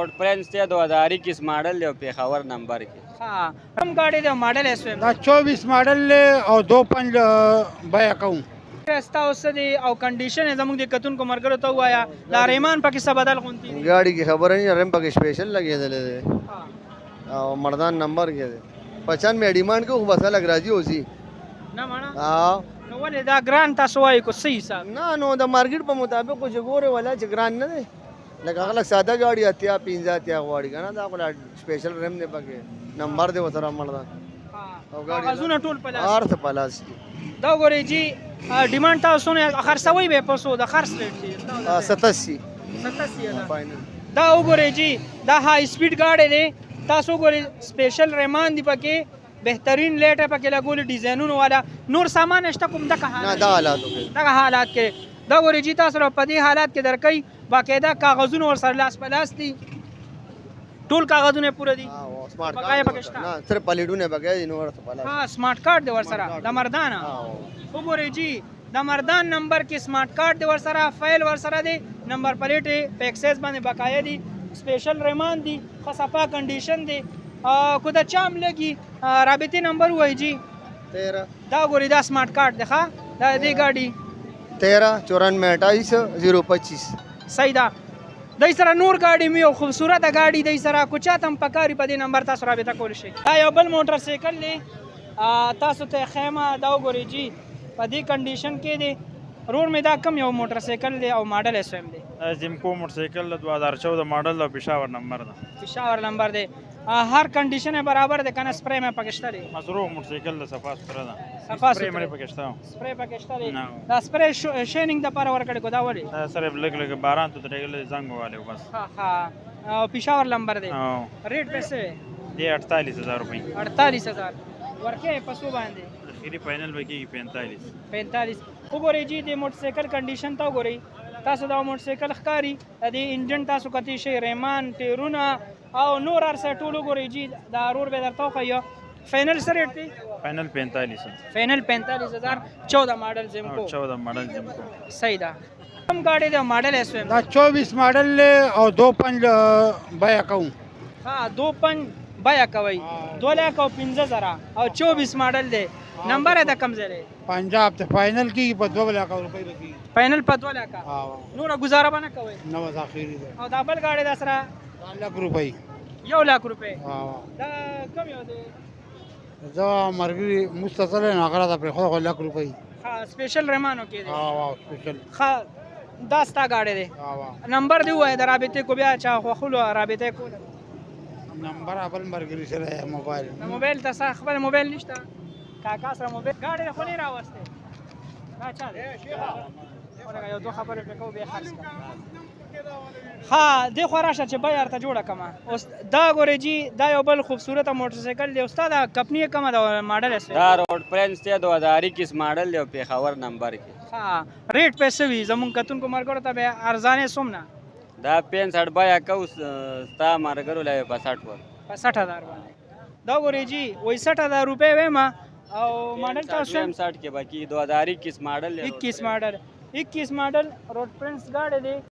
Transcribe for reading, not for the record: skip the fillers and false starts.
روډ پرنس ته 2021 ماډل دی پیښور نمبر کې. ها کوم ګاډي دی ماډل اس ویم دا 24 ماډل له او 25 بیا کوم رستا اوس دی او کنډیشن زموږ د کتون کو مرګرو ته وایا دا ریمان پکې څه بدل غونتی دي गाड़ी की खबर नहीं रैम पक स्पेशल लगे थे और मर्दान नंबर के थे 95 डिमांड को बस लग राजी होसी نه مانا हाँ نو ولې دا ګران تاسو وایي کو صحیح حساب ना नो द मार्केट पे मुताबिक कुछ गोरे वाला जगरान न दे लगा अलग सादा गाड़ी आती है पिंजा आती है गाड़ी का ना दा कोला स्पेशल रैम दे पके नंबर दे वसरा मर्दान ها गाड़ी غزونه ټول پلاس आर से पलास دا ګوري جی ډیماند تاسو نه خرڅوي به پسو د خرڅ ریټ دی 87 87 फाइनल دا وګورئ جی دا های سپیډ گاډي دی تاسو ګورئ سپیشل ریمان دی پکې بهترین لیټ پکې لګول ډیزاینونو والا نور سامان نشته کوم د ना حالات दा हालात हो गए دغه حالات کې دا ګورئ جی تاسو په دې حالات کې درکې باقاعده کاغذونه ور سره لاس پلاس دي ټول کاغذونه پوره دي हाँ वो स्मार्ट बकाया कार्ड पकिस्तान। ना सिर्फ पलीडू ने बकाया इनवर से पलास ها سمارټ کارت دی ور سره د مردان وګورئ جی د مردان نمبر کې سمارټ کارت دی ور سره فایل ور سره دی نمبر پلیټ په ایکسس باندې بقایا دی سپیشل ریمان دی خصفا کنډیشن دی کو دا چام لګي رابطي نمبر وای جی 13 دا ګوري دا سمارټ کارت دی ښا دا دې ګاډي 13 94 28 025 صحیح ده دای سره نور ګاډي می او خوبصورت ګاډي دای سره کوچا تم پکاري په دې نمبر تاسو رابطه کول شي دا یو بل موټر سایکل دی تاسو ته خیمه دا وګورئ جی په دې کنډیشن کې دی رور می دا کم یو موټر سایکل دی او ماډل اس ام دی زمکو موټرسایکل 2014 ماډل او پېښور نمبر ده پېښور نمبر دی هر کنډیشن برابر دی کنه سپری مې پکشته دی مسرو موټرسایکل د صفا سره ده صفا سپری سوتره. مې پکشته سپری پکشته دی نه. دا سپری شینینګ د پر ورکړی کو دا ولی سره لګ لګ باران ته درېګل زنګ والے بس ها ها او پېښور نمبر دی او ریټ پیسې دی 48000 روپۍ 48000 ورکه پسو باندې اخیری فائنل وکي 45 45 وګورئ جی د موټر سایکل کنډیشن تا وګورئ تاسو دا موټر سایکل ښکاری د انجن تاسو کتی شي ریمان ټیرونه او نور ارسه ټول وګورئ جی دا رور به درته خو فائنل سره ریټ دی فائنل 45 فائنل 45000 14 ماډل زمکو 14 ماډل زمکو صحیح ده کوم ګاډي دی ماډل اس ویم دا 24 ماډل له او 25 بیا کوم ها 25 بیا کوي 2,15,000 او 24 ماډل دی نمبر د کم ځای پنجاب ته فائنل کی په 2 لک روپۍ لګي فائنل په 2 لک ها نور گزاره باندې کوي نو اخیری ده او دا بل ګاډي د سره 2 لک روپۍ 1 لک روپے ها دا کم یو دی دا مرګي مستقل نه غره ده په خو لک روپۍ ها سپیشل رمانو کې دی ها وا سپیشل ها دا ستا ګاډي دی ها وا نمبر دی وای د رابطې کو بیا چا خو خلو رابطې کو نمبر خپل مرګري سره موبایل د موبایل ته خپل موبایل نشته کاکا سره موبایل ګاډي خو نه راوسته دا چا دی ورګه یو دوه خبرې په کو به خرڅ ها د خو راشه چې بیا ارته جوړه کما اوس دا ګورې جی دا یو بل خوبصورت موټر سایکل دی استاد کمپنی کما دا ماډل اس دا روډ پرنس ته 2021 ماډل دی پیښور نمبر کې. ها ریټ پیسې وی زمون کتون کو مرګ ته به ارزانه سومنا دا 65 بیا کو ستا مرګرو لای په 60 ور په 60000 باندې دا ګورې جی وای 60000 روپے وېما او ماډل تاسو 60 کې باقي 2021 ماډل 21 ماډل روډ پرنس ګاډي دی